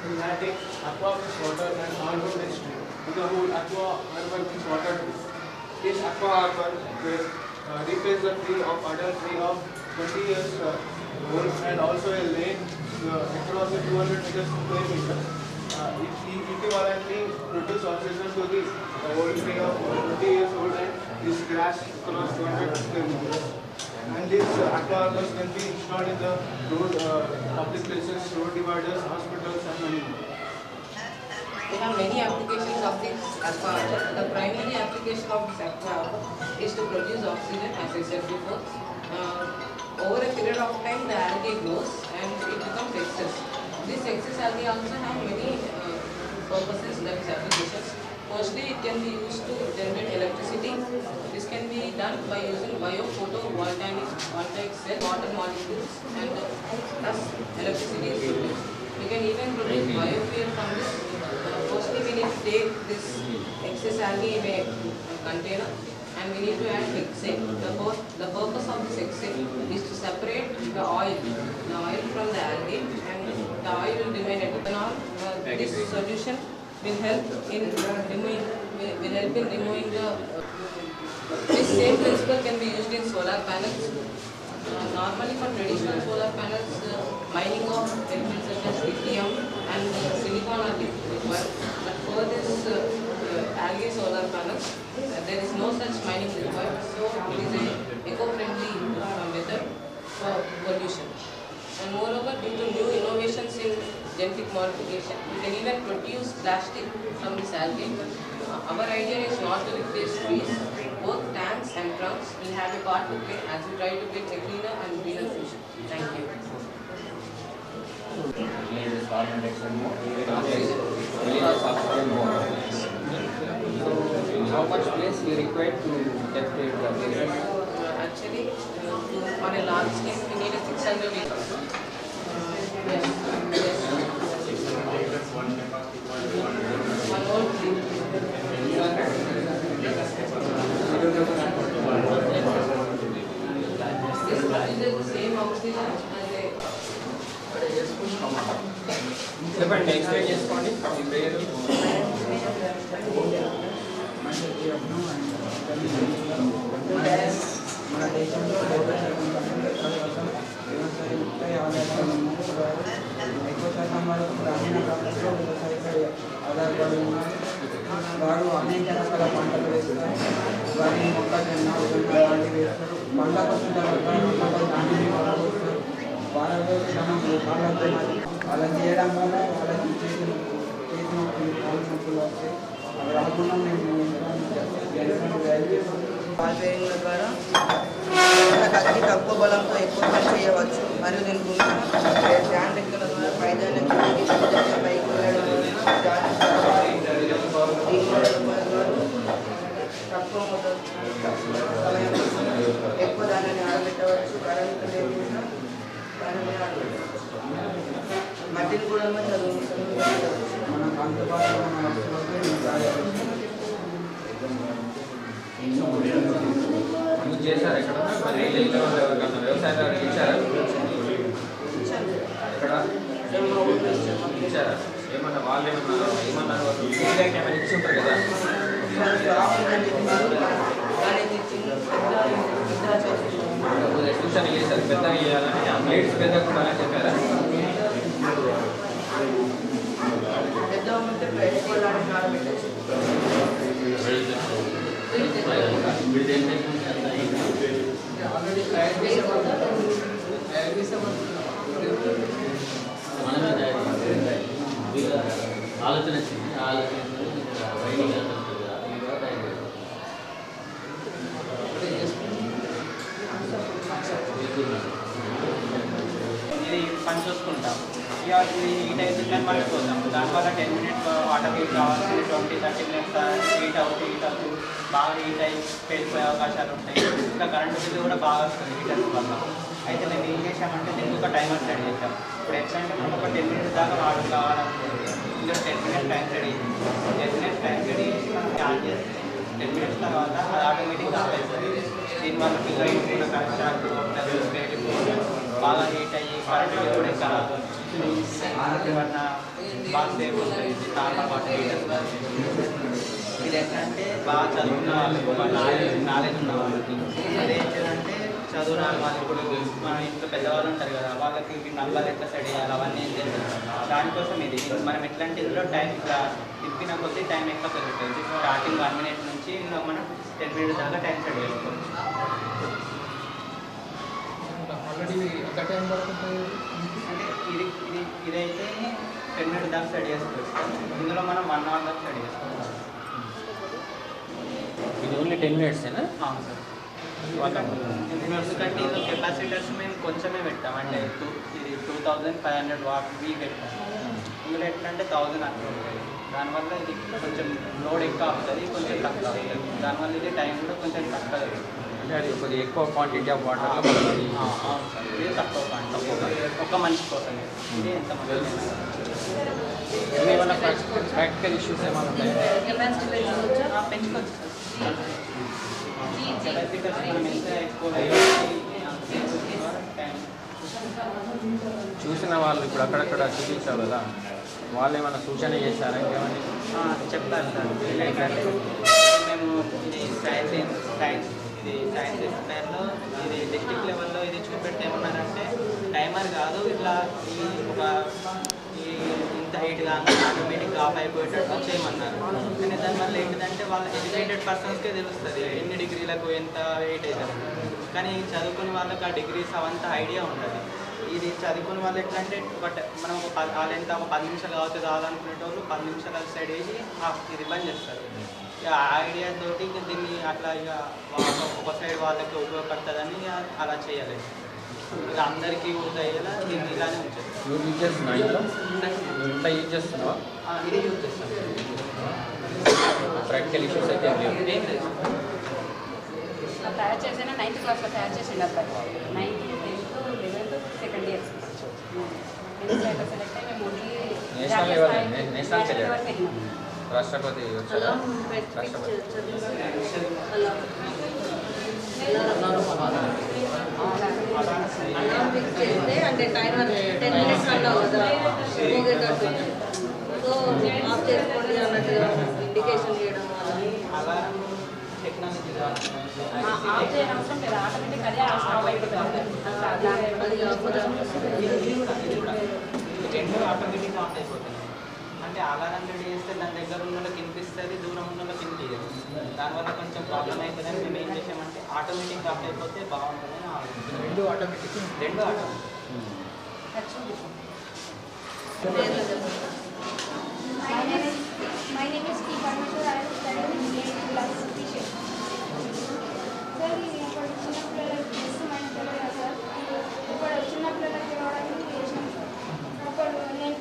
Pneumatic, aqua means water and harbor means stream. To the whole aqua harbor means water too. This aqua harbor will replace the tree of adult tree of 20 years old and also a lane across the 200 meters square meter. It equivalently produce oxygen to the old tree of 20 years old and this grass across 200 square meters. And these aqua harbors can be installed in the road, public places, road dividers, hospitals and many more. There are many applications of this aqua harbor. The primary application of this aqua harbor is to produce oxygen, as I said before. Over a period of time, the algae grows and it becomes excess. This excess algae also have many purposes, that is applications. Firstly, it can be used to generate electricity. This can be done by using biophotovoltaic cell, water molecules, and thus electricity is produced. We can even produce biofuel from this. Firstly, we need to take this excess algae in a container and we need to add hexane. The purpose of this hexane is to separate the oil from the algae, and the oil will remain at ethanol. This solution will help in removing the. This same principle can be used in solar panels. Normally for traditional solar panels, mining of elements such as lithium and silicon are required. But for this algae solar panels, there is no such mining required. So it is an eco-friendly method for pollution. And moreover, due to new innovations in genetic modification, we can even produce plastic from this algae. Our idea is not to replace trees. Both tanks and trunks will have a part to play as we try to get a cleaner and greener future. Thank you. How much place you require to decorate the places? Actually, on a large scale, we need a 600 liters. Yes. One whole tree. This produces the same oxygen as a. చెప్పండి explain చేసుకోండి మీ పేరు మన దేశంలో వ్యవసాయ ఎక్కువ శాతం వరకు గ్రామీణ ప్రాంతాల్లో వ్యవసాయపై ఆధారపడి ఉన్నారు. వారు అనేక రకాల పంటలు వేస్తారు. వారి మొక్కజొన్న జొన్న లాంటివి వేస్తారు. పంటకు వచ్చిన తర్వాత దాంట్లో వాడబోస్తారు. వారంలో కాళ్ళతో అలా చేయడం వల్ల వాళ్ళకి చేతి నొప్పులు కాళ్ళు నొప్పులు వస్తాయి. అవి రాకుండా మేము బాల్ బేరింగ్ల ద్వారా కదిలి తక్కువ బలంతో ఎక్కువ పని చేయవచ్చు. మరియు దీని గుండా ఫ్యాన్ రెక్కల ద్వారా పైదానికి పైకి వెళ్ళడం తక్కువ సమయం ఎక్కువ దానిని ఆడబెట్టవచ్చు. కరెంటు లేకుండా దానిని ఆడబెట్టవచ్చు. మట్టిని కూడా మనకు అందుబాటులో ఉన్న వస్తువులతో మీరు చేశారు ఎక్కడ మరి ఎవరికన్నా వ్యవసాయాలు ఇచ్చారా ఎక్కడ ఇచ్చారా ఏమన్నా వాళ్ళు ఏమన్నారు ఫీడ్బ్యాక్ ఏమైనా ఇచ్చి ఉంటారు కదా ట్యూషన్ చేశారు పెద్దగా చేయాలని ప్లేట్స్ పెద్దగా కూడా చెప్పారా పెద్ద ఉంటే పెట్టుకోవడానికి ఆడబెట్టచ్చు. ఆలోచన ఇది పని చూసుకుంటాం. ఇక ఇది హీట్ అవుతుందని మర్చిపోతాం. దానివల్ల 10 minutes వాటర్ హీట్ కావాల్సింది 20-30 minutes హీట్ అవుతూ బాగా హీట్ అయ్యి పెరిగిపోయే అవకాశాలు ఉంటాయి. ఇంకా కరెంటు బిల్లు కూడా బాగా వస్తుంది హీటర్ వల్ల. అయితే మేము ఏం చేసామంటే దీనికి ఒక టైమర్ సెట్ చేసాం. ఇప్పుడు ఎట్లా అంటే మనకు ఒక 10 minutes దాకా వాటర్ కావాలనుకుంటుంది. ఇందులో 10 minutes time ready 10 minutes time ready చేసి మనం ఆన్ చేస్తే 10 minutes తర్వాత అది ఆటోమేటిక్గా ఆఫ్ అవుతుంది. దీనివల్ల పిల్లలు ఇంట్లో కరెంట్ షాక్ ప్లస్ బాగా హీట్ అయ్యి కరెంట్ బిల్ కూడా ఇంకా ఏమన్నా బాగా సేఫ్ ఉంటుంది. నార్మల్ వాటర్ ఇది ఎట్లా అంటే బాగా చదువుకున్న వాళ్ళకి నాలెడ్జ్ ఉన్న వాళ్ళకి అదే ఏంటంటే చదువు రాని వాళ్ళు ఇప్పుడు మన ఇంట్లో పెద్దవాళ్ళు ఉంటారు కదా వాళ్ళకి నంబర్ ఎట్లా స్టడీ చేయాలి అవన్నీ ఏం చేస్తారు. దానికోసం ఇది మనం ఎట్లాంటి ఇందులో టైం ఇట్లా తిప్పిన కొద్దీ టైం ఎక్కువ పెరుగుతుంది. స్టార్టింగ్ 1 minute నుంచి మనం 10 minutes దాకా టైం స్టడీ చేసుకోవచ్చు. ఆల్రెడీ ఎంత టైం పడుతుంది అంటే ఇదైతే 10 minutes దాకా స్టడీ చేసుకోవచ్చు. ఇందులో మనం 1 hour దాకా స్టడీ చేసుకోవచ్చు. ఇది ఓన్లీ 10 minutes అవును సార్. ఎందుకంటే ఇందులో కెపాసిటర్స్ మేము కొంచెమే పెట్టాం. అంటే ఇది 2500 వాట్ పెట్టాం. ఇందులో ఎట్లా అంటే 1000 అట్లా ఉంటుంది. దానివల్ల ఇది కొంచెం లోడ్ ఎక్కువ అవుతుంది, కొంచెం తక్కువ అవుతుంది. దానివల్ల ఇది టైం కూడా కొంచెం తక్కువ అంటే అది కొద్దిగా ఎక్కువ క్వాంటిటీ ఆఫ్ వాటర్లో అవును సార్. ఇది తక్కువ ఒక మనిషి కోసం ఇది ఎంత మంది ఏమైనా ప్రాక్టికల్ ఇష్యూస్ ఏమైనా ఉంటాయి? పెంచుకోవచ్చు సార్. చూసిన వాళ్ళు ఇప్పుడు అక్కడక్కడ చూపించావు కదా, వాళ్ళు ఏమైనా సూచన చేశారా? ఇంకేమని చెప్తారు సార్. ఏంటంటే మేము ఇది సైన్స్ ఎక్స్పైర్లో ఇది డిస్ట్రిక్ట్ లెవెల్లో ఇది చూపెడితే ఏమన్నారంటే టైమర్ కాదు ఇట్లా ఇంత హైట్ కానీ ఆటోమేటిక్గా ఆఫ్ అయిపోయేటట్టు చేయమన్నారు. కానీ దానివల్ల ఏంటిదంటే వాళ్ళ ఎడ్యుకేటెడ్ పర్సన్స్కే తెలుస్తుంది ఎన్ని డిగ్రీలకు ఎంత వెయిట్ అవుతుంది. కానీ చదువుకునే వాళ్ళకి ఆ డిగ్రీస్ అవంతా ఐడియా ఉంటుంది. ఇది చదువుకునే వాళ్ళు ఎట్లా అంటే మనం వాళ్ళెంత ఒక 10 నిమిషాలు కావచ్చు కావాలనుకునేటోళ్ళు 10 నిమిషాలు సైడ్ వేసి ఇది బంద్ చేస్తారు. ఆ ఐడియా తోటి దీన్ని అట్లా ఇక ఒక సైడ్ వాళ్ళకి ఉపయోగపడుతుందని అలా చేయలేదు. ఇక అందరికీ యూజ్ అయ్యేలా దీన్ని ఇలానే ఉంచారు. యూజ్ చేస్తున్నావు ఇంట్లో? ఇంట్లో యూజ్ చేస్తున్నావా? ఇది యూజ్ చేస్తాను. ప్రాక్టికల్ ఇష్యూస్ అయితే ఏం లేవు. ఏం లేదు. తయారు చేసిన 9th క్లాస్లో తయారు చేసిండు అబ్బాయి. 9th, 10th, 11th, second year select అయ్యి మేము ఓన్లీ నేషనల్ లెవెల్ రాష్ట్రపతి వచ్చారా? రాష్ట్రపతి అంటే టైమర్ 10 minutes అన్నావు కదా పోగేటట్టు. సో ఆఫ్ చేసుకోండి అన్నట్టుగా ఇండికేషన్ చేయడం వల్ల అలారం టెక్నాలజీ ఆఫ్ చేయడం అవసరం లేదు, ఆటోమేటిక్ అదే స్టాప్ అయిపోతుంది. రెండు ఆటోమేటిక్గా ఆఫ్ అయిపోతుంది. అంటే అలారం రెడీ చేస్తే దాని దగ్గర ఉన్న వాళ్ళకి వినిపిస్తుంది, దూరం ఉన్న వాళ్ళకి వినిపించదు. దానివల్ల కొంచెం ప్రాబ్లం అవుతుందని మేము ఏం చేసామంటే ఆటోమేటిక్గా ఆఫ్ అయిపోతే బాగుంటుందని ఆలోచించాం. రెండు automatic. My name is T. Parmeshwar. I am studying in 8th class teacher. Sir, ఇప్పుడు చిన్న పిల్లలకి డ్రెస్ మన తెలియదు సార్. ఇప్పుడు చిన్న పిల్లలకి రావడానికి చేసాం సార్. ఇప్పుడు నేను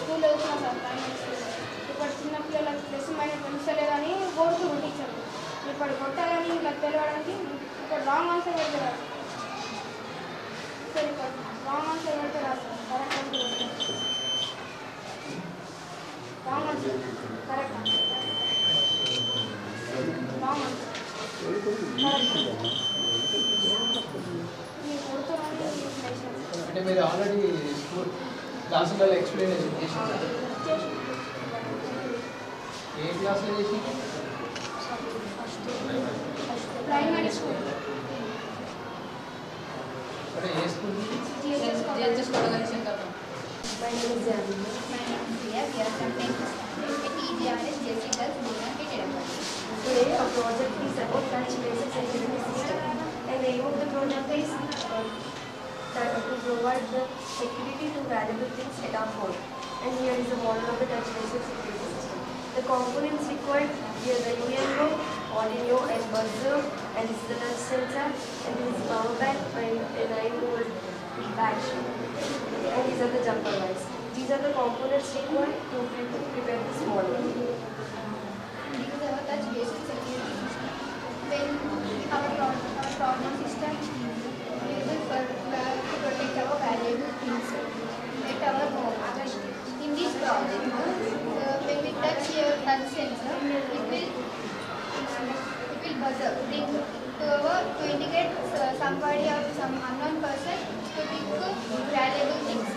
స్కూల్లో చూసిన సార్ ప్రైమరీ స్కూల్. ఇప్పుడు చిన్న పిల్లలకి డ్రెస్ మన పెంచలేదని కోరుతున్నారు టీచర్. ఇప్పుడు కొట్టాలని ఇలా తెలియడానికి ఇప్పుడు రాంగ్ ఆన్సర్ పెడతారు సార్. ఇప్పుడు రాంగ్ ఆన్సర్ పెడతారా sir? Correct answer wrong answer correct answer wrong answer అంటే మీరు ఆల్రెడీ స్కూల్ క్లాసులలో ఎక్స్ప్లెయిన్ చేసింది. ఏ క్లాస్లో చేసి? Primary school. అంటే ఏ school? My name is Janvi. My name is Priya. We are from 10th standard at EGRS JC Girls Bhutan Academy. Today our project is about touch basic security system, and the aim of the project is that to provide the security to valuable things at our home. And here is the model of the touch basic security system. The components required here the UNO, Arduino, and buzzer, and this is the touch sensor, and this is power bank and a 9-volt battery. And these are the jumper wires. These are the components required to prepare this model. This is our touch basic security system. When our problem system is used for to protect our valuable things at our home. In this project, when we touch your touch sensor, it will buzzer ring to indicate somebody or some unknown person to pick valuable things.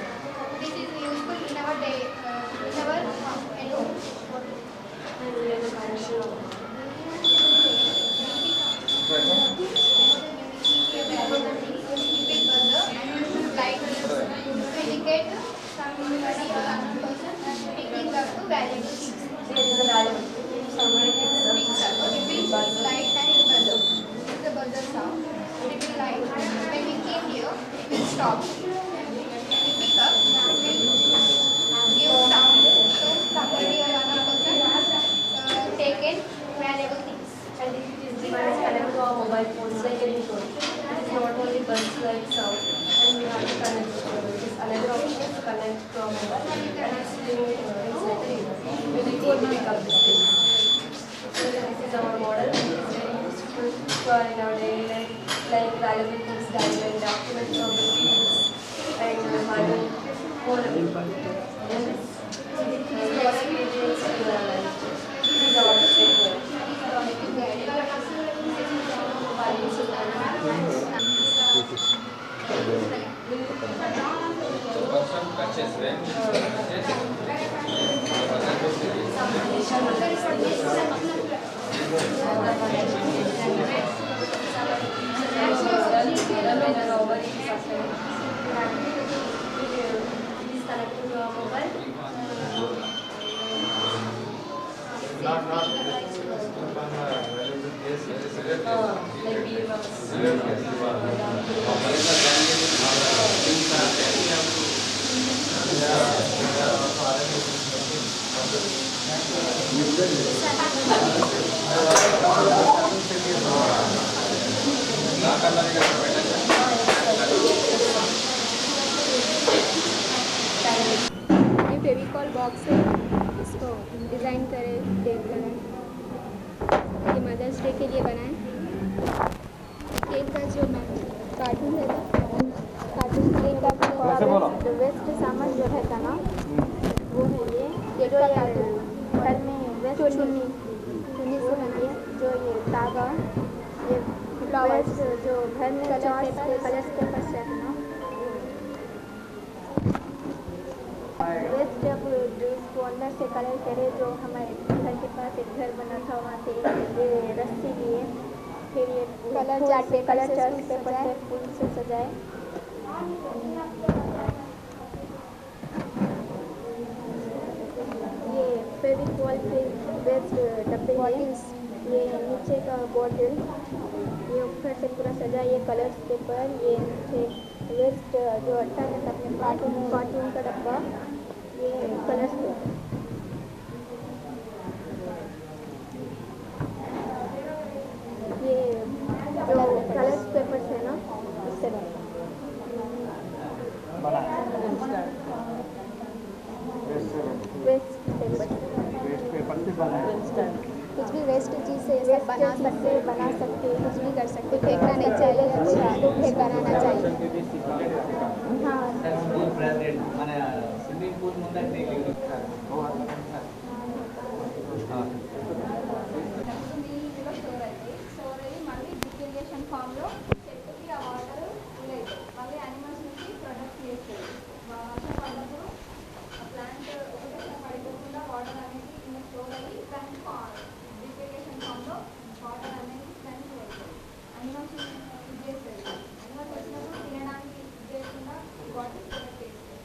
this is useful in our day, in our light to indicate somebody or unknown person picking up to valuable things. There is a valuable somebody picks up. It will light and it buzzer. This is the buzzer sound. It will light. When we came here, it will stop. When we pick up, it will give sound. So somebody or unknown person has taken valuable things. And if this device connected to our mobile phones like any phone, it is not only buzz like sound, and we have to connect this another option to connect to our mobile and we can actually things like we need to pick up this thing. So this is our model. It is very useful for in our daily life, like valuable things, diamond, documents from the fields, and money, all of it. And this is our experience in our life. This is our statement. ये Fevicol box है, इसको design करे tape लगाए, ये mother's day के लिए बनाए। Cake का जो कार्टून रहता, कार्टून केक का वेस्ट सामान जो रहता ना, वो है ये केक का कार्टून। घर में वेस्ट चुन्नी से बनती है, जो ये धागा, ये फ्लावर्स जो घर में कलर्स पेपर्स रहते ना, वेस्ट जब इसको अंदर से कलर करे, जो हमारे घर के पास एक घर बना था, वहाँ से ये रस्सी लिए, फिर ये कलर चार्ट पेपर से फूल से सजाए। ये फेविकॉल के वेस्ट डब्बे हैं, ये नीचे का बॉटल, ये ऊपर से पूरा सजा, ये कलर्स पेपर, ये नीचे वेस्ट जो अट्टा रहता अपने कार्टून का डब्बा, ये कलर्स पेपर। ये जो कलर्स पेपर्स है ना, उससे वेस्ट कुछ भी वेस्ट चीज़ से ऐसे बना सकते कुछ भी कर सकते, फेंकना नहीं चाहिए, अच्छा तो फेंक बनाना चाहिए। हाँ ఫామ్లో చెట్టుకి ఆ వాటర్ లేదు, మళ్ళీ యానిమల్స్ నుంచి ప్రొడక్ట్ చేస్తారు, వర్షం పడినప్పుడు ఆ ప్లాంట్ ఒకటే పడిపోకుండా వాటర్ అనేది కింద స్టోర్ అయ్యి దానికి డిఫికేషన్ ఫామ్లో వాటర్ అనేది దానికి వెళ్తుంది, యానిమల్స్ ఇది చేస్తుంది, యానిమల్స్ వచ్చినప్పుడు తినడానికి ఇది చేయకుండా వాటర్ ప్రొడక్ట్ చేస్తారు।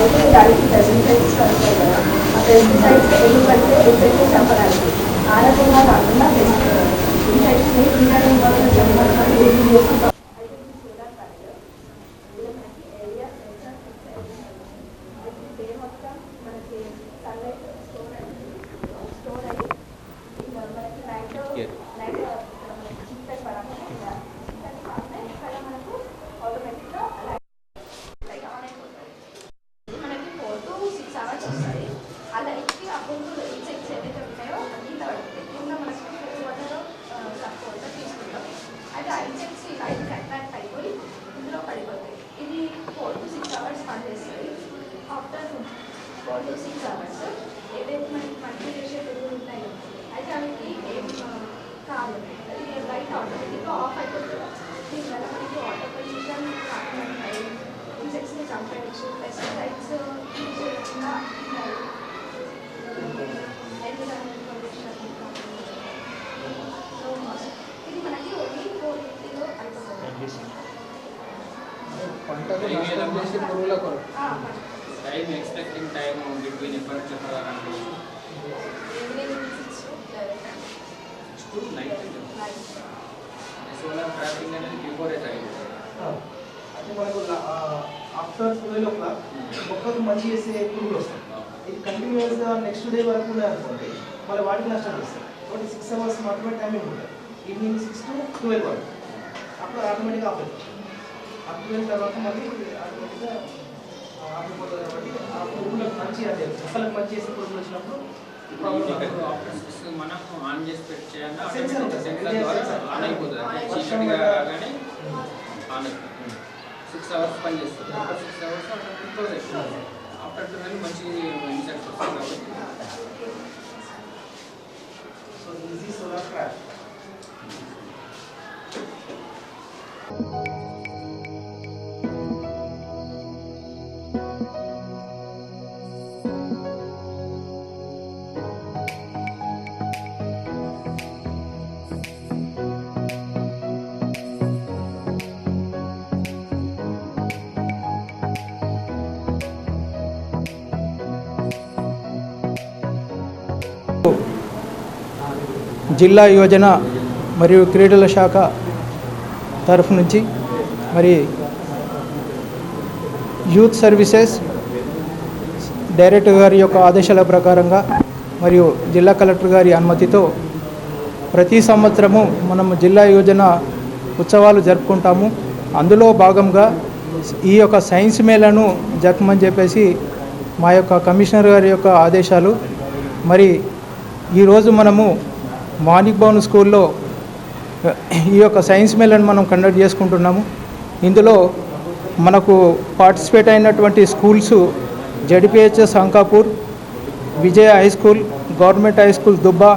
అయితే దానికి పెస్టిసైడ్స్ వస్తాయి కదా, ఆ పెస్టిసైడ్స్ ఎందుకంటే ఎఫెక్ట్ చెప్పడానికి ఆ రకంగా కాకుండా పెస్టిసైడ్స్ని ఇంటర్ చెప్పాలి. Time expecting time between effort to 9 solar trapping అనేది before a time. అంటే మనకు ఆఫ్టర్ 12 o'clock మొక్కకు మంచి చేసే పురుగులు వస్తాయి. ఇది కంటిన్యూస్గా నెక్స్ట్ డే వరకు అనుకోండి, మళ్ళీ వాటికి నష్టం వస్తాయి. కాబట్టి 6 hours మాత్రమే టైమింగ్ ఉంటుంది. ఈవినింగ్ 6 to 12 వరకు అప్పుడు ఆటోమేటిక్గా ఆఫ్ అవుతుంది. ఆఫ్ 12 తర్వాత మళ్ళీ ఆటోమేటిక్గా ఆగిపోతుంది. కాబట్టి ఆ పురుగులకు మంచి అదే మొక్కలకు మంచి చేసే పురుగులు వచ్చినప్పుడు మనం ఆన్ చేసి పెట్టేయాలి. సెన్సార్ ఉంటుంది. సెన్సార్ ద్వారా ఆన్ అయిపోతుంది. చీకటిగా రాగానే ఆన్ అయిపోతుంది. 6 hours పని చేస్తుంది. ఆఫ్టర్ 6 hours క్లోజ్ అయిపోతుంది. ఆఫ్టర్ 12 మంచి ఇన్సెక్ట్స్ వస్తాయి కాబట్టి సో ఈజీ సోలార్ ట్రాప్. జిల్లా యోజన మరియు క్రీడల శాఖ తరఫు నుంచి మరి యూత్ సర్వీసెస్ డైరెక్టర్ గారి యొక్క ఆదేశాల ప్రకారంగా మరియు జిల్లా కలెక్టర్ గారి అనుమతితో ప్రతి సంవత్సరము మనము జిల్లా యోజన ఉత్సవాలు జరుపుకుంటాము. అందులో భాగంగా ఈ యొక్క సైన్స్ మేళను జరపమని చెప్పేసి మా యొక్క కమిషనర్ గారి యొక్క ఆదేశాలు. మరి ఈరోజు మనము మాణిక్ భవన్ స్కూల్లో ఈ యొక్క సైన్స్ మేళను మనం కండక్ట్ చేసుకుంటున్నాము. ఇందులో మనకు పార్టిసిపేట్ అయినటువంటి schools ZPHS Ankapur, Vijaya high school, government high school Dubba,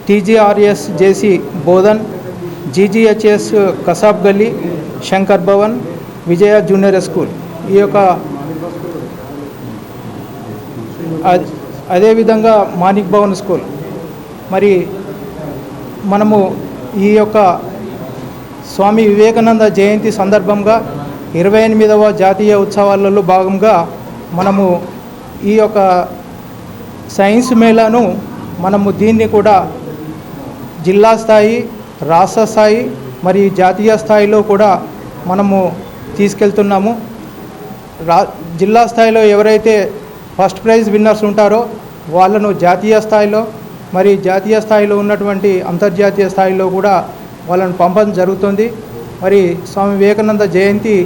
TGRS JC Bodhan, GGHS Kasab Galli, Shankar Bhavan, Vijaya junior school. ఈ యొక్క అదేవిధంగా మాణిక్ భవన్ స్కూల్. మరి మనము ఈ యొక్క స్వామి వివేకానంద జయంతి సందర్భంగా 28వ జాతీయ ఉత్సవాలలో భాగంగా మనము ఈ యొక్క సైన్స్ మేళాను మనము దీన్ని కూడా జిల్లా స్థాయి, రాష్ట్ర స్థాయి మరి జాతీయ స్థాయిలో కూడా మనము తీసుకెళ్తున్నాము. జిల్లా స్థాయిలో ఎవరైతే ఫస్ట్ ప్రైజ్ విన్నర్స్ ఉంటారో వాళ్ళను జాతీయ స్థాయిలో, మరి జాతీయ స్థాయిలో ఉన్నటువంటి అంతర్జాతీయ స్థాయిలో కూడా వాళ్ళను పంపడం జరుగుతుంది. మరి స్వామి వివేకానంద జయంతి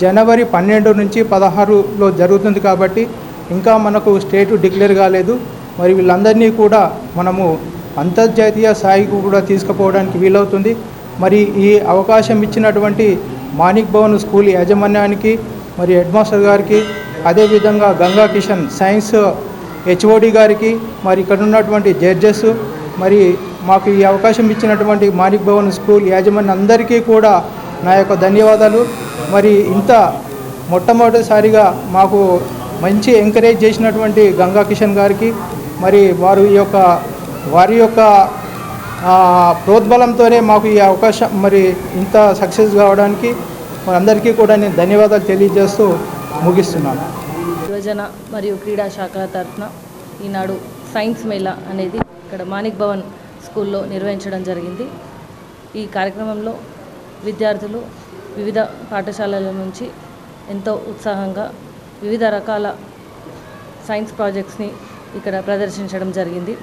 జనవరి 12 నుంచి 16లో జరుగుతుంది కాబట్టి ఇంకా మనకు స్టేటు డిక్లేర్ కాలేదు. మరి వీళ్ళందరినీ కూడా మనము అంతర్జాతీయ స్థాయికి కూడా తీసుకుపోవడానికి వీలవుతుంది. మరి ఈ అవకాశం ఇచ్చినటువంటి మాణిక్ భవన్ స్కూల్ యాజమాన్యానికి, మరి హెడ్ మాస్టర్ గారికి, అదేవిధంగా గంగా కిషన్ సైన్స్ హెచ్ఓడి గారికి, మరి ఇక్కడ ఉన్నటువంటి జడ్జెస్, మరి మాకు ఈ అవకాశం ఇచ్చినటువంటి మాణిక్ భవన్ స్కూల్ యాజమాన్యం అందరికీ కూడా నా యొక్క ధన్యవాదాలు. మరి ఇంత మొట్టమొదటిసారిగా మాకు మంచి ఎంకరేజ్ చేసినటువంటి గంగా కిషన్ గారికి మరి వారి యొక్క ప్రోద్బలంతోనే మాకు ఈ అవకాశం మరి ఇంత సక్సెస్ కావడానికి మనందరికీ కూడా నేను ధన్యవాదాలు తెలియజేస్తూ ముగిస్తున్నాను. యువజన మరియు క్రీడా శాఖల తరఫున ఈనాడు సైన్స్ మేళా అనేది ఇక్కడ మాణిక్ భవన్ స్కూల్లో నిర్వహించడం జరిగింది. ఈ కార్యక్రమంలో విద్యార్థులు వివిధ పాఠశాలల నుంచి ఎంతో ఉత్సాహంగా వివిధ రకాల సైన్స్ ప్రాజెక్ట్స్ని ఇక్కడ ప్రదర్శించడం జరిగింది.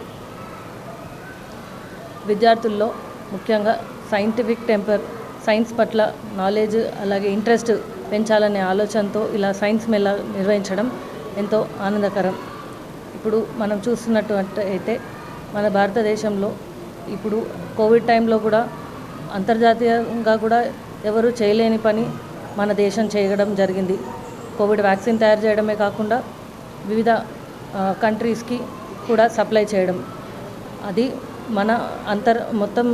విద్యార్థుల్లో ముఖ్యంగా సైంటిఫిక్ టెంపర్, సైన్స్ పట్ల నాలెడ్జ్ అలాగే ఇంట్రెస్ట్ పెంచాలనే ఆలోచనతో ఇలా సైన్స్ మేళా నిర్వహించడం ఎంతో ఆనందకరం. ఇప్పుడు మనం చూస్తున్నట్టు మన భారతదేశంలో ఇప్పుడు కోవిడ్ టైంలో కూడా అంతర్జాతీయంగా కూడా ఎవరు చేయలేని పని మన దేశం చేయడం జరిగింది. కోవిడ్ వ్యాక్సిన్ తయారు చేయడమే కాకుండా వివిధ కంట్రీస్కి కూడా సప్లై చేయడం, అది మన మొత్తం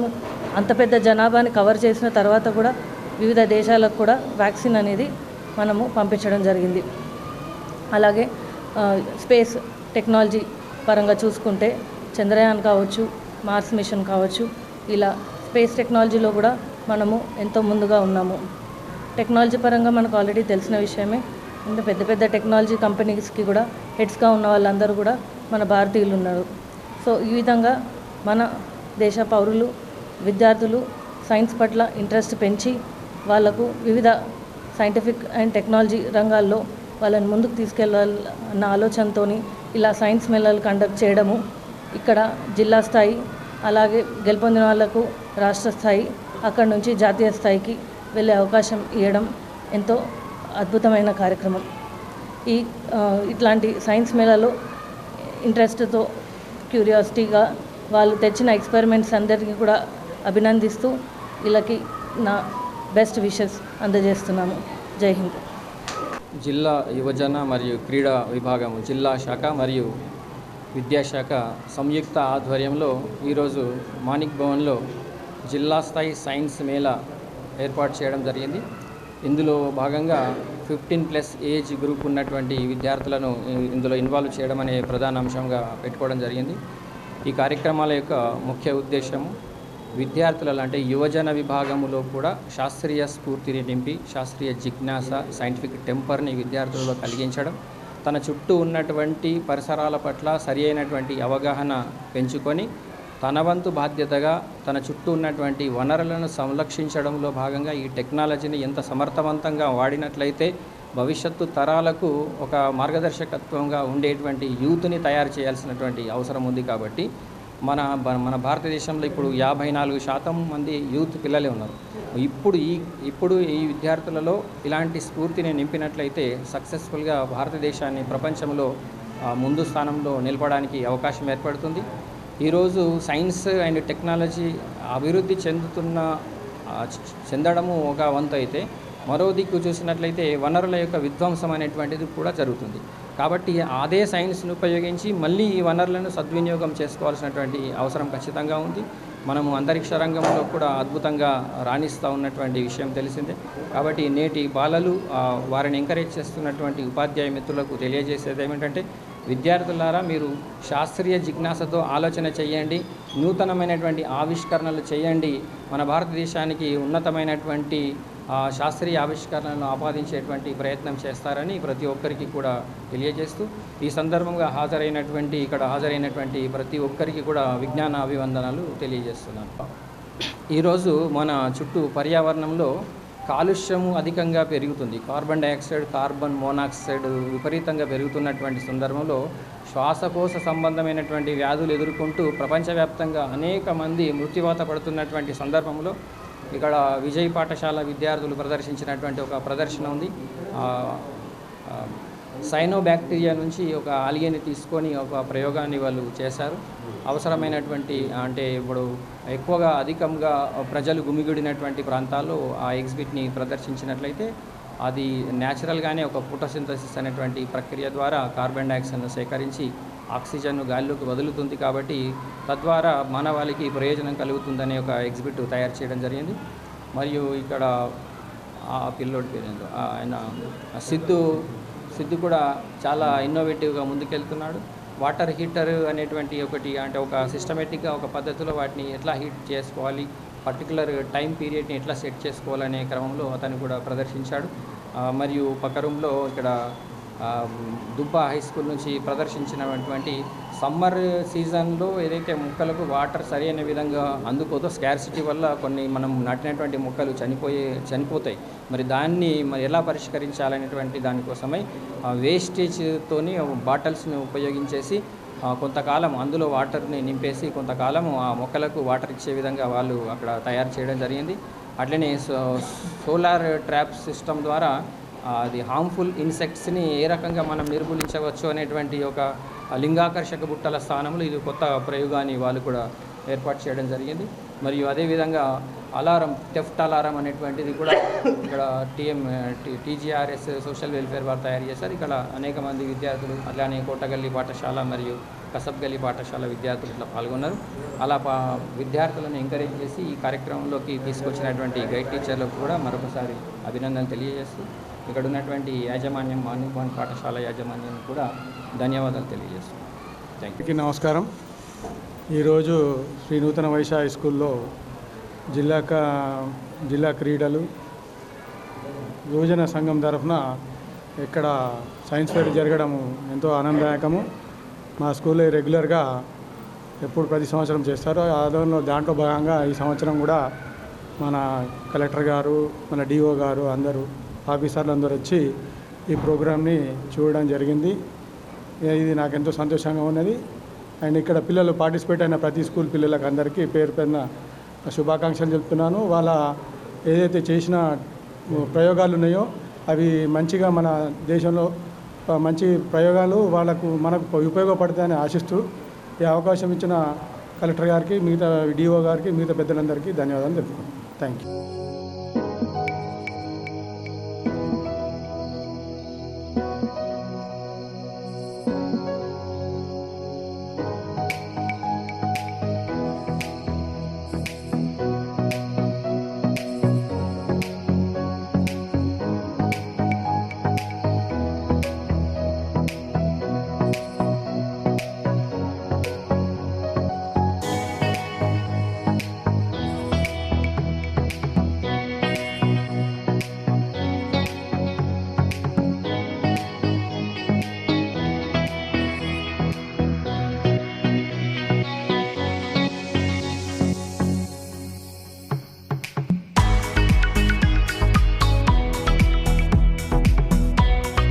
అంత పెద్ద జనాభాని కవర్ చేసిన తర్వాత కూడా వివిధ దేశాలకు కూడా వ్యాక్సిన్ అనేది మనము పంపించడం జరిగింది. అలాగే స్పేస్ టెక్నాలజీ పరంగా చూసుకుంటే చంద్రయాన్ కావచ్చు, మార్స్ మిషన్ కావచ్చు, ఇలా స్పేస్ టెక్నాలజీలో కూడా మనము ఎంతో ముందుగా ఉన్నాము. టెక్నాలజీ పరంగా మనకు ఆల్రెడీ తెలిసిన విషయమే. అంటే పెద్ద పెద్ద టెక్నాలజీ కంపెనీస్కి కూడా హెడ్స్గా ఉన్న వాళ్ళందరూ కూడా మన భారతీయులు ఉన్నారు. సో ఈ విధంగా మన దేశ పౌరులు, విద్యార్థులు సైన్స్ పట్ల ఇంట్రెస్ట్ పెంచి వాళ్లకు వివిధ సైంటిఫిక్ అండ్ టెక్నాలజీ రంగాల్లో వాళ్ళని ముందుకు తీసుకెళ్ళాలన్న ఆలోచనతో ఇలా సైన్స్ మేళాలు కండక్ట్ చేయడము, ఇక్కడ జిల్లా స్థాయి అలాగే గెలుపొందిన వాళ్లకు రాష్ట్ర స్థాయి, అక్కడి నుంచి జాతీయ స్థాయికి వెళ్ళే అవకాశం ఇవ్వడం ఎంతో అద్భుతమైన కార్యక్రమం. ఇట్లాంటి సైన్స్ మేళాలో ఇంట్రెస్ట్తో, క్యూరియాసిటీగా వాళ్ళు తెచ్చిన ఎక్స్పెరిమెంట్స్ అందరికీ కూడా అభినందిస్తూ వీళ్ళకి నా బెస్ట్ విషెస్ అందజేస్తున్నాము. జై హింద్. జిల్లా యువజన మరియు క్రీడా విభాగము, జిల్లా శాఖ మరియు విద్యాశాఖ సంయుక్త ఆధ్వర్యంలో ఈరోజు మాణిక్ భవన్లో జిల్లా స్థాయి సైన్స్ మేళా ఏర్పాటు చేయడం జరిగింది. ఇందులో భాగంగా 15+ ఏజ్ గ్రూప్ ఉన్నటువంటి విద్యార్థులను ఇందులో ఇన్వాల్వ్ చేయడం అనే ప్రధాన అంశంగా పెట్టుకోవడం జరిగింది. ఈ కార్యక్రమాల యొక్క ముఖ్య ఉద్దేశము విద్యార్థులలో అంటే యువజన విభాగంలో కూడా శాస్త్రీయ స్ఫూర్తిని నింపి శాస్త్రీయ జిజ్ఞాస, సైంటిఫిక్ టెంపర్ని విద్యార్థులలో కలిగించడం, తన చుట్టూ ఉన్నటువంటి పరిసరాల పట్ల సరి అయినటువంటి అవగాహన పెంచుకొని తన వంతు బాధ్యతగా తన చుట్టూ ఉన్నటువంటి వనరులను సంరక్షించడంలో భాగంగా ఈ టెక్నాలజీని ఎంత సమర్థవంతంగా వాడినట్లయితే భవిష్యత్తు తరాలకు ఒక మార్గదర్శకత్వంగా ఉండేటువంటి యూత్ని తయారు చేయాల్సినటువంటి అవసరం ఉంది. కాబట్టి మన భారతదేశంలో ఇప్పుడు 54% మంది యూత్ పిల్లలే ఉన్నారు. ఇప్పుడు ఈ విద్యార్థులలో ఇలాంటి స్ఫూర్తిని నింపినట్లయితే సక్సెస్ఫుల్గా భారతదేశాన్ని ప్రపంచంలో ముందు స్థానంలో నిలపడానికి అవకాశం ఏర్పడుతుంది. ఈరోజు సైన్స్ అండ్ టెక్నాలజీ అభివృద్ధి చెందడము ఒక వంతు అయితే, మరో దిక్కు చూసినట్లయితే వనరుల యొక్క విధ్వంసం అనేటువంటిది కూడా జరుగుతుంది. కాబట్టి అదే సైన్స్ను ఉపయోగించి మళ్ళీ ఈ వనరులను సద్వినియోగం చేసుకోవాల్సినటువంటి అవసరం ఖచ్చితంగా ఉంది. మనము అంతరిక్ష రంగంలో కూడా అద్భుతంగా రాణిస్తూ ఉన్నటువంటి విషయం తెలిసిందే. కాబట్టి నేటి బాలలు వారిని ఎంకరేజ్ చేస్తున్నటువంటి ఉపాధ్యాయ మిత్రులకు తెలియజేసేది ఏమిటంటే, విద్యార్థులారా మీరు శాస్త్రీయ జిజ్ఞాసతో ఆలోచన చేయండి, నూతనమైనటువంటి ఆవిష్కరణలు చేయండి, మన భారతదేశానికి ఉన్నతమైనటువంటి శాస్త్రీయ ఆవిష్కరణలను ఆపాదించేటువంటి ప్రయత్నం చేస్తారని ప్రతి ఒక్కరికి కూడా తెలియజేస్తూ, ఈ సందర్భంగా ఇక్కడ హాజరైనటువంటి ప్రతి ఒక్కరికి కూడా విజ్ఞాన అభివందనాలు తెలియజేస్తున్నాను. ఈరోజు మన చుట్టూ పర్యావరణంలో కాలుష్యము అధికంగా పెరుగుతుంది. కార్బన్ డైఆక్సైడ్, కార్బన్ మోనాక్సైడ్ విపరీతంగా పెరుగుతున్నటువంటి సందర్భంలో శ్వాసకోశ సంబంధమైనటువంటి వ్యాధులు ఎదుర్కొంటూ ప్రపంచవ్యాప్తంగా అనేక మంది మృత్యువాత పడుతున్నటువంటి సందర్భంలో ఇక్కడ విజయ్ పాఠశాల విద్యార్థులు ప్రదర్శించినటువంటి ఒక ప్రదర్శన ఉంది. సైనోబ్యాక్టీరియా నుంచి ఒక ఆల్గేని తీసుకొని ఒక ప్రయోగాన్ని వాళ్ళు చేశారు. అవసరమైనటువంటి అంటే ఇప్పుడు ఎక్కువగా అధికంగా ప్రజలు గుమిగూడినటువంటి ప్రాంతాల్లో ఆ ఎగ్జిబిట్ని ప్రదర్శించినట్లయితే అది న్యాచురల్గానే ఒక ఫోటోసింథసిస్ అనేటువంటి ప్రక్రియ ద్వారా కార్బన్ డైఆక్సైడ్ను సేకరించి ఆక్సిజన్ను గాలిలోకి వదులుతుంది. కాబట్టి తద్వారా మానవాళికి ప్రయోజనం కలుగుతుందనే ఒక ఎగ్జిబిట్ తయారు చేయడం జరిగింది. మరియు ఇక్కడ ఆ పిల్లోడి పేరు ఏందో ఆయన సిద్ధు కూడా చాలా ఇన్నోవేటివ్గా ముందుకెళ్తున్నాడు. వాటర్ హీటర్ అనేటువంటి ఒకటి అంటే ఒక సిస్టమేటిక్గా ఒక పద్ధతిలో వాటిని ఎట్లా హీట్ చేసుకోవాలి, పర్టికులర్ టైం పీరియడ్ని ఎట్లా సెట్ చేసుకోవాలనే క్రమంలో అతను కూడా ప్రదర్శించాడు. మరియు పక్క రూమ్లో ఇక్కడ దుబ్బా హై స్కూల్ నుంచి ప్రదర్శించినటువంటి సమ్మర్ సీజన్లో ఏదైతే మొక్కలకు వాటర్ సరైన విధంగా అందుకోదో స్కార్సిటీ వల్ల కొన్ని మనం నాటినటువంటి మొక్కలు చనిపోతాయి. మరి దాన్ని మరి ఎలా పరిష్కరించాలనేటువంటి దానికోసమై వేస్టేజ్తోని బాటిల్స్ని ఉపయోగించేసి కొంతకాలం అందులో వాటర్ని నింపేసి కొంతకాలం ఆ మొక్కలకు వాటర్ ఇచ్చే విధంగా వాళ్ళు అక్కడ తయారు చేయడం జరిగింది. అట్లనే సోలార్ ట్రాప్ సిస్టమ్ ద్వారా అది హార్మ్ఫుల్ ఇన్సెక్ట్స్ని ఏ రకంగా మనం నిర్మూలించవచ్చు అనేటువంటి ఒక లింగాకర్షక బుట్టల స్థానంలో ఇది కొత్త ప్రయోగాన్ని వాళ్ళు కూడా ఏర్పాటు చేయడం జరిగింది. మరియు అదేవిధంగా అలారం, థెఫ్ట్ అలారం అనేటువంటిది కూడా ఇక్కడ టీజీఆర్ఎస్ సోషల్ వెల్ఫేర్ వారు తయారు చేశారు. ఇక్కడ అనేక మంది విద్యార్థులు అలానే కోటగల్లి పాఠశాల మరియు కసబ్గల్లి పాఠశాల విద్యార్థులు ఇట్లా పాల్గొన్నారు. అలా విద్యార్థులను ఎంకరేజ్ చేసి ఈ కార్యక్రమంలోకి తీసుకొచ్చినటువంటి గైడ్ టీచర్లకు కూడా మరొకసారి అభినందనలు తెలియజేస్తూ ఇక్కడ ఉన్నటువంటి యాజమాన్యం మార్నింగ్ పాయింట్ పాఠశాల యాజమాన్యం కూడా ధన్యవాదాలు తెలియజేస్తున్నాను. Thank you. నమస్కారం. ఈరోజు శ్రీ నూతన వైశ్య హై స్కూల్లో జిల్లా క్రీడలు యువజన సంఘం తరఫున ఇక్కడ సైన్స్ ఫేర్ జరగడం ఎంతో ఆనందదాయకము. మా స్కూల్లో రెగ్యులర్గా ఎప్పుడు ప్రతి సంవత్సరం చేస్తారు. దాంట్లో భాగంగా ఈ సంవత్సరం కూడా మన కలెక్టర్ గారు, మన డిఓ గారు అందరూ ఆఫీసర్లు అందరూ వచ్చి ఈ ప్రోగ్రామ్ని చూడడం జరిగింది. ఇది నాకు ఎంతో సంతోషంగా ఉన్నది. అండ్ ఇక్కడ పిల్లలు పార్టిసిపేట్ అయిన ప్రతి స్కూల్ పిల్లలకు అందరికీ పేరు పేరున శుభాకాంక్షలు చెప్తున్నాను. వాళ్ళ ఏదైతే చేసిన ప్రయోగాలు ఉన్నాయో అవి మంచిగా మన దేశంలో మంచి ప్రయోగాలు మనకు ఉపయోగపడతాయని ఆశిస్తూ ఈ అవకాశం ఇచ్చిన కలెక్టర్ గారికి, మిగతా డిఓ గారికి, మిగతా పెద్దలందరికీ ధన్యవాదాలు తెలుపుతున్నాను. Thank you.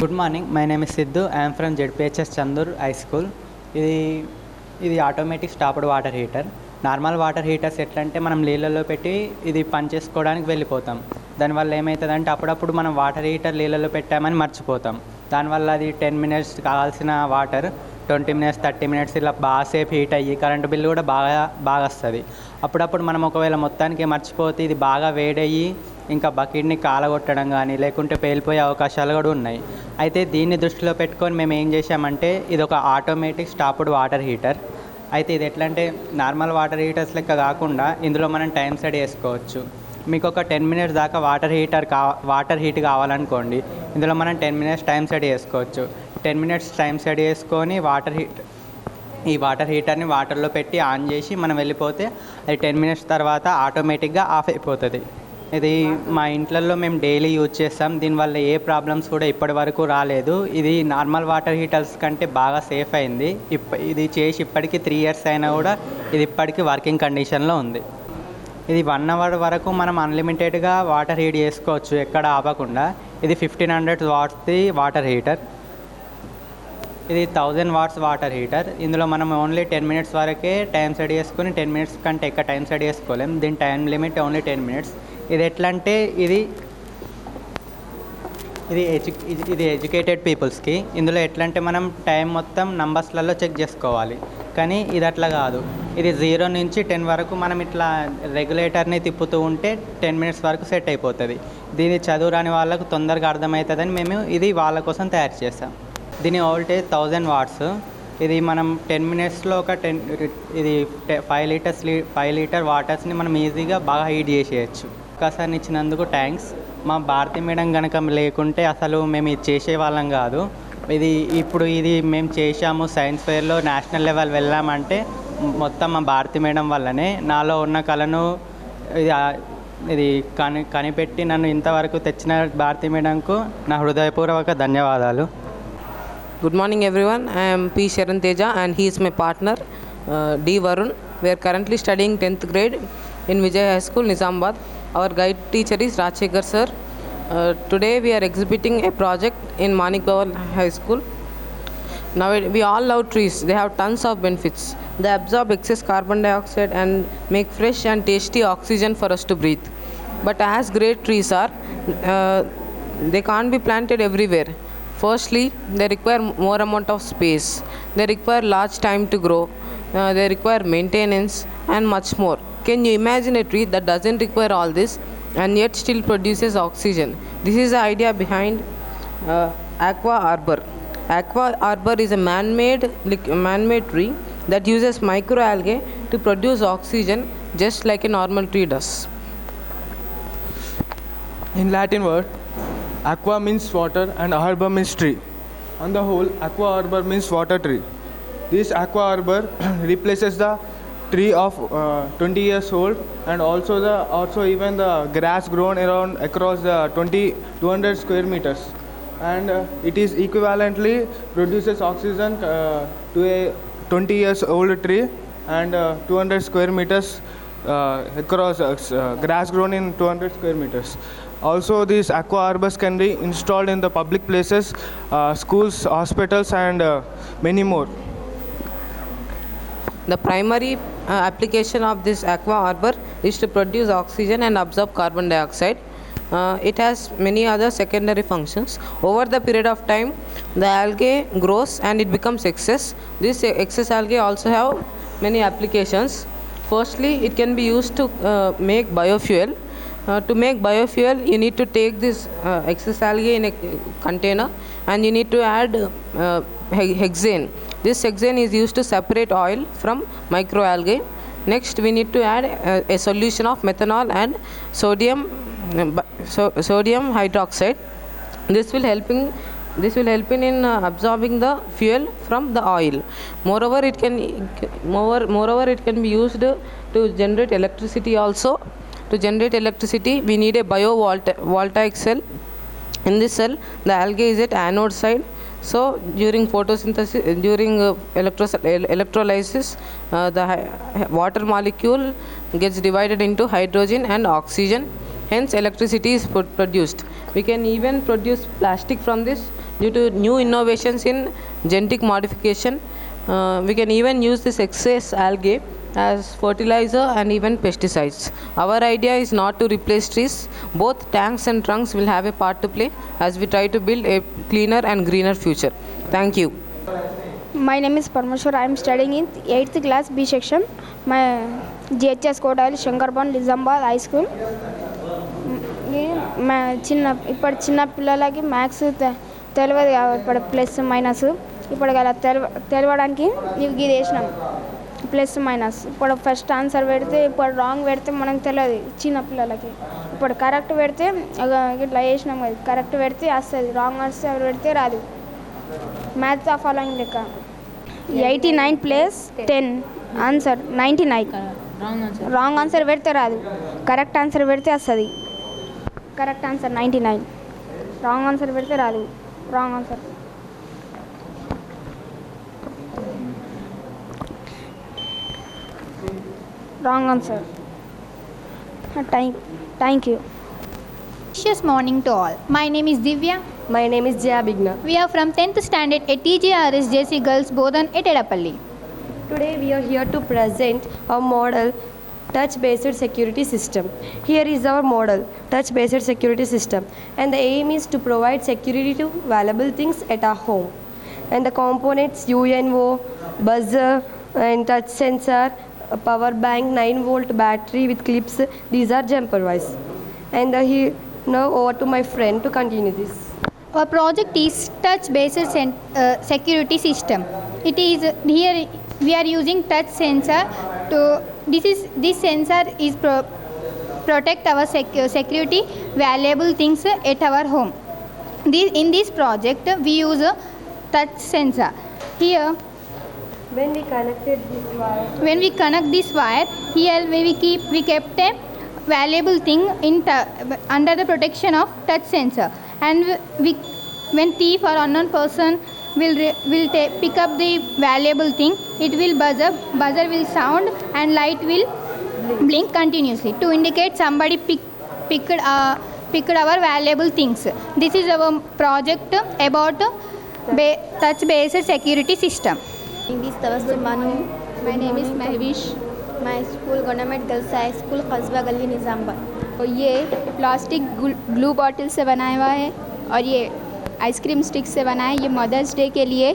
Good morning, my name is Sidhu. I am from ZPHS Chandur High School. ఇది automatic stopped water heater. Normal water heaters ఎట్లా అంటే మనం నీళ్ళల్లో పెట్టి ఇది పని చేసుకోవడానికి వెళ్ళిపోతాం. దానివల్ల ఏమవుతుందంటే అప్పుడప్పుడు మనం వాటర్ హీటర్ నీళ్ళల్లో పెట్టామని మర్చిపోతాం. దానివల్ల అది 10 minutes కావాల్సిన వాటర్ 20 minutes 30 minutes ఇలా బాగాసేపు హీట్ అయ్యి కరెంటు బిల్లు కూడా బాగా వస్తుంది. అప్పుడప్పుడు మనం ఒకవేళ మొత్తానికి మర్చిపోతే ఇది బాగా వేడయ్యి ఇంకా బకెట్ని కాలగొట్టడం కానీ లేకుంటే పేలిపోయే అవకాశాలు కూడా ఉన్నాయి. అయితే దీన్ని దృష్టిలో పెట్టుకొని మేము ఏం చేసామంటే ఇది ఒక ఆటోమేటిక్ స్టాప్డ్ వాటర్ హీటర్. అయితే ఇది ఎట్లా అంటే నార్మల్ వాటర్ హీటర్స్ లెక్క కాకుండా ఇందులో మనం టైం సెట్ చేసుకోవచ్చు. మీకు ఒక 10 minutes దాకా వాటర్ హీట్ కావాలనుకోండి, ఇందులో మనం 10 minutes టైం సెట్ చేసుకోవచ్చు. 10 minutes టైం సెట్ చేసుకొని ఈ వాటర్ హీటర్ని వాటర్లో పెట్టి ఆన్ చేసి మనం వెళ్ళిపోతే అది 10 minutes తర్వాత ఆటోమేటిక్గా ఆఫ్ అయిపోతుంది. ఇది మా ఇంట్లలో మేము డైలీ యూజ్ చేస్తాం. దీనివల్ల ఏ ప్రాబ్లమ్స్ కూడా ఇప్పటి వరకు రాలేదు. ఇది నార్మల్ వాటర్ హీటర్స్ కంటే బాగా సేఫ్ అయింది. ఇది చేసి ఇప్పటికీ 3 years అయినా కూడా ఇది ఇప్పటికీ వర్కింగ్ కండిషన్లో ఉంది. ఇది 1 hour వరకు మనం అన్లిమిటెడ్గా వాటర్ హీట్ చేసుకోవచ్చు ఎక్కడ ఆపకుండా. ఇది 1500 wattsది వాటర్ హీటర్. ఇది 1000 watts వాటర్ హీటర్. ఇందులో మనం ఓన్లీ 10 minutes వరకే టైం సెట్ చేసుకుని 10 minutes కంటే ఎక్కువ టైం సెట్ చేసుకోలేం. దీని టైం లిమిట్ ఓన్లీ 10 minutes. ఇది ఎట్లా అంటే ఇది ఎడ్యుకేటెడ్ పీపుల్స్కి. ఇందులో ఎట్లా అంటే మనం టైం మొత్తం నంబర్స్లలో చెక్ చేసుకోవాలి, కానీ ఇది అట్లా కాదు. ఇది 0 నుంచి 10 వరకు మనం ఇట్లా రెగ్యులేటర్ని తిప్పుతూ ఉంటే 10 minutes వరకు సెట్ అయిపోతుంది. దీన్ని చదువు రాని వాళ్ళకు తొందరగా అర్థమవుతుందని మేము ఇది వాళ్ళ కోసం తయారు చేస్తాం. దీని వోల్టేజ్ 1000 watts. ఇది మనం 10 minutesలో ఇది 5 లీటర్ వాటర్స్ని మనం ఈజీగా బాగా హీట్ చేసేయచ్చు. అవకాశాన్ని ఇచ్చినందుకు థ్యాంక్స్. మా భారతి మేడం కనుక లేకుంటే అసలు మేము ఇది చేసేవాళ్ళం కాదు. ఇది మేము చేశాము సైన్స్ ఫెయిర్లో నేషనల్ లెవెల్ వెళ్ళామంటే మొత్తం మా భారతి మేడం వల్లనే. నాలో ఉన్న కళను ఇది కనిపెట్టి నన్ను ఇంతవరకు తెచ్చిన భారతి మేడంకు నా హృదయపూర్వక ధన్యవాదాలు. Good morning everyone. I am P. Sharan Teja and he is my partner D. Varun. We are currently studying 10th grade in Vijay High School, Nizamabad. Our guide teacher is Rajshekhar sir. Today we are exhibiting a project in Manik Bhavan High School. Now we all love trees. They have tons of benefits. They absorb excess carbon dioxide and make fresh and tasty oxygen for us to breathe. But as great trees are, they can't be planted everywhere. Firstly, they require more amount of space. They require large time to grow. They require maintenance and much more. Can you imagine a tree that doesn't require all this and yet still produces oxygen? This is the idea behind Aqua Arbor. Aqua Arbor is a man-made tree that uses microalgae to produce oxygen just like a normal tree does. In Latin word, aqua means water and arbor means tree. On the whole, aqua arbor means water tree. This aqua arbor replaces the tree of 20 years old and also even the grass grown across the 200 square meters. And it is equivalently produces oxygen to a 20 years old tree and 200 square meters across grass grown in 200 square meters. Also, these aqua arbors can be installed in the public places, schools, hospitals and many more. The primary application of this aqua arbor is to produce oxygen and absorb carbon dioxide. It has many other secondary functions. Over the period of time, the algae grows and it becomes excess. This excess algae also have many applications. Firstly, it can be used to make biofuel. To make biofuel, you need to take this excess algae in a container and you need to add hexane. This hexane is used to separate oil from microalgae. Next, we need to add a solution of methanol and sodium hydroxide. This will help in absorbing the fuel from the oil. Moreover, it can be used to generate electricity also. To generate electricity, we need a biovoltaic cell. In this cell, the algae is at anode side. So during photosynthesis, during electrolysis, the water molecule gets divided into hydrogen and oxygen. Hence, electricity is produced. We can even produce plastic from this due to new innovations in genetic modification. We can even use this excess algae as fertilizer and even pesticides. Our idea is not to replace trees. Both tanks and trunks will have a part to play as we try to build a cleaner and greener future. Thank you. My name is Parmeshwar. I am studying in 8th class B section. My GHS Kodali Shankarban Nizamabad High School. ఇప్పుడు చిన్న పిల్లలకి maths తెలియదు ఇప్పుడు plus minus ఇప్పుడు అలా తెలవడానికి ఇది వేసినాం plus minus. ఇప్పుడు ఫస్ట్ ఆన్సర్ పెడితే ఇప్పుడు రాంగ్ పెడితే మనకు తెలియదు చిన్న పిల్లలకి. ఇప్పుడు కరెక్ట్ పెడితే ఇట్లా వేసినాం కదా, కరెక్ట్ పెడితే వస్తుంది, రాంగ్ ఆన్సర్ పెడితే రాదు. మ్యాథ్స్ ఆ ఫాలోయింగ్ లెక్క 89 ప్లస్ 10 ఆన్సర్ 99. రాంగ్ ఆన్సర్ పెడితే రాదు, కరెక్ట్ ఆన్సర్ పెడితే వస్తుంది. కరెక్ట్ ఆన్సర్ 99, రాంగ్ ఆన్సర్ పెడితే రాదు. Wrong answer wrong answer. Thank you. Gracious morning to all. My name is Divya. My name is Jaya Bigna. We are from 10th standard at TGRS JC Girls Bodhan at Edapalli. Today we are here to present our model touch-based security system. Here is our model touch-based security system, and the aim is to provide security to valuable things at our home. And the components UNO, buzzer and touch sensor, a power bank, 9-volt battery with clips, these are jumper wise. And now over to my friend to continue this. Our project is touch-based security system. It is here we are using touch sensor to this sensor is protect our security valuable things at our home. In this project, we use a touch sensor. Here, When we connected this wire, when we connect this wire, here we kept a valuable thing under the protection of touch sensor, and when thief or unknown person will pick up the valuable thing, it will buzzer will sound and light will blink continuously to indicate somebody picked our valuable things. This is our project about touch based security system. My name is Tawassum Banu. My name is Mahvish. My school Government Girls High School कस्बा गली निज़ामबाद। और ये plastic glue bottle से बनाया हुआ है और ये आइसक्रीम स्टिक से बना है। ये मदर्स डे के लिए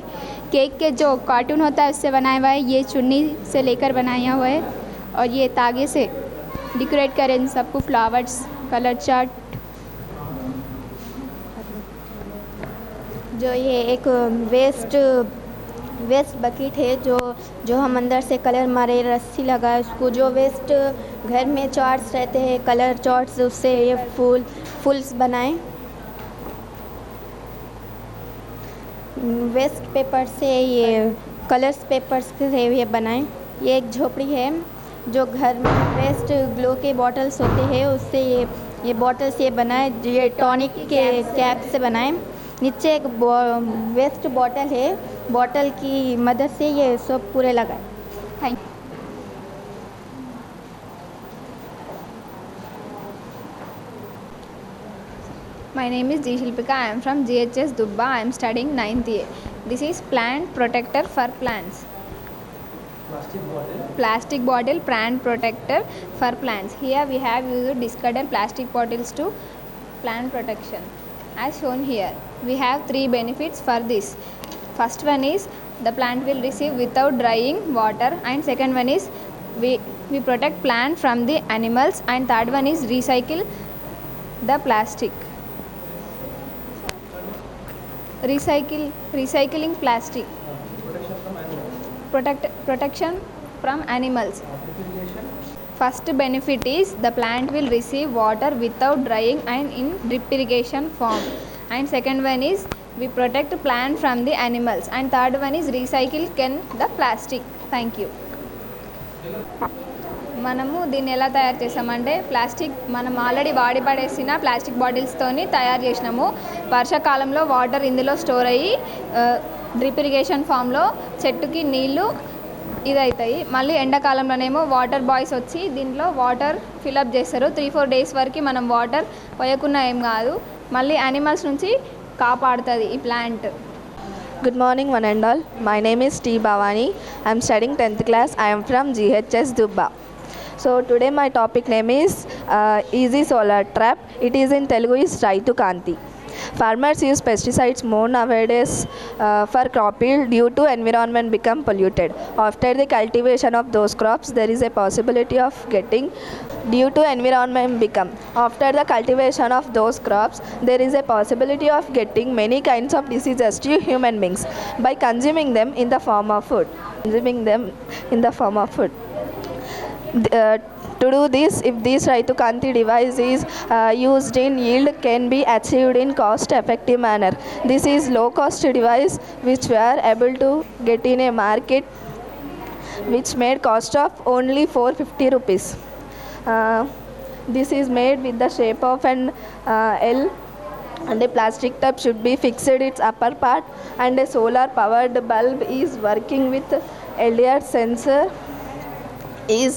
केक के जो कार्टून होता है उससे बनाया हुआ है। ये चुन्नी से लेकर बनाया हुआ है और ये तागे से डेकोरेट करें इन सबको फ्लावर्स कलर चार्ट। जो ये एक वेस्ट बकेट है जो हम अंदर से कलर मारे रस्सी लगाए उसको, जो वेस्ट घर में चार्ट्स रहते हैं कलर चार्ट्स, उससे ये फूल्स बनाएं। वेस्ट पेपर से ये कलर्स पेपर्स से ये बनाएं। ये एक झोपड़ी है जो घर में वेस्ट ग्लो के बॉटल्स होते हैं उससे ये बॉटल्स ये बनाए। ये टॉनिक के कैप से बनाएं। नीचे एक वेस्ट बॉटल है, बॉटल की मदद से ये सब पूरे लगाए। Thank you. My name is G. Shilpika. I am from GHS Dubba. I am studying 9th A. This is plant protector for plants. Plastic bottle plant protector for plants. Here we have used discarded plastic bottles to plant protection. As shown here, we have 3 benefits for this. First one is the plant will receive without drying water, and second one is we protect plant from the animals, and third one is recycle the plastic. Recycling plastic. Protection from animals. First benefit is the plant will receive water without drying and in drip irrigation form, and second one is we protect plant from the animals, and third one is recycle the plastic. Thank you. మనము దీన్ని ఎలా తయారు చేసామంటే plastic మనం already వాడి పడేసిన plastic బాటిల్స్తోని తయారు చేసినాము. వర్షాకాలంలో వాటర్ ఇందులో స్టోర్ అయ్యి డ్రిప్ ఇరిగేషన్ ఫామ్లో చెట్టుకి నీళ్లు ఇదవుతాయి. మళ్ళీ ఎండాకాలంలోనేమో వాటర్ బాయ్స్ వచ్చి దీంట్లో వాటర్ ఫిల్అప్ చేస్తారు. 3-4 days వరకు మనం వాటర్ పోయకున్నా ఏం కాదు, మళ్ళీ యానిమల్స్ నుంచి కాపాడుతుంది ఈ plant. Good morning one and all. My name is T. Bhavani. I am studying 10th class. I am from GHS Dubba. So today my topic name is Easy Solar Trap. It is in Telugu is Raitu Kanti. Farmers use pesticides more nowadays for crop yield due to environment become polluted. After the cultivation of those crops, there is a possibility of getting due to environment become. After the cultivation of those crops, there is a possibility of getting many kinds of diseases to human beings by consuming them in the form of food. To do this, if this Raitu Kanti device is used in yield can be achieved in cost effective manner. This is low cost device which we are able to get in a market which made cost of only 450 rupees. This is made with the shape of an L, and a plastic tub should be fixed its upper part, and a solar powered bulb is working with LDR sensor is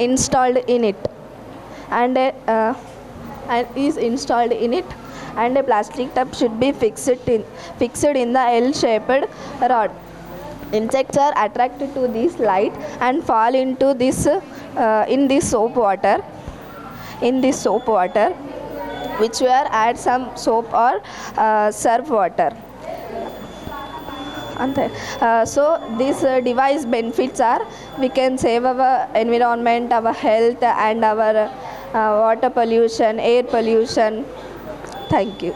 installed in it, and is installed in it, and a plastic tub should be fixed in the L-shaped rod. Insects are attracted to this light and fall into this in this soap water. Which we are add some soap or surf water. So these device benefits are we can save our environment, our health, and our water pollution, air pollution. Thank you.